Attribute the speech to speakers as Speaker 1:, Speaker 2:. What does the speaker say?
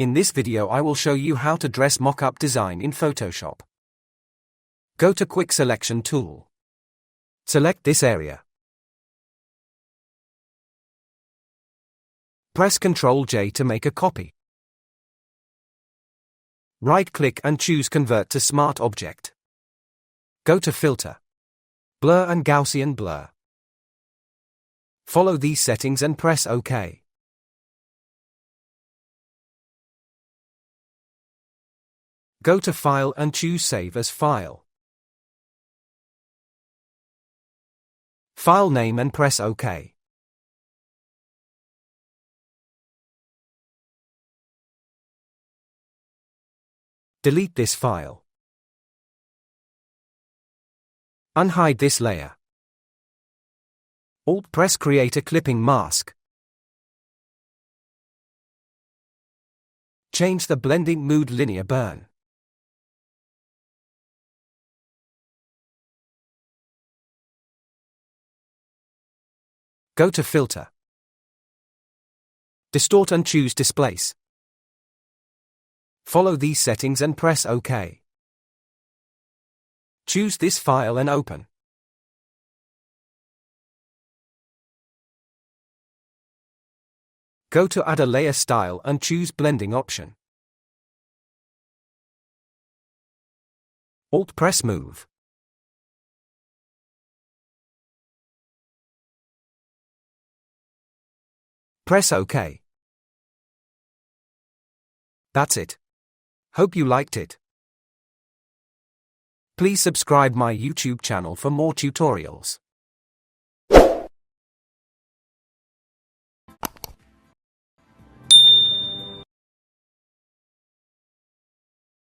Speaker 1: In this video I will show you how to dress mockup design in Photoshop. Go to Quick Selection tool. Select this area. Press Ctrl+J to make a copy. Right-click and choose Convert to Smart Object. Go to Filter, Blur and Gaussian Blur. Follow these settings and press OK. Go to File and choose Save as File. File name and press OK. Delete this file. Unhide this layer. Alt-press Create a clipping mask. Change the blending mode linear burn. Go to Filter, Distort and choose Displace. Follow these settings and press OK. Choose this file and open. Go to Add a Layer Style and choose Blending option. Alt-press Move. Press OK. That's it. Hope you liked it. Please subscribe my YouTube channel for more tutorials.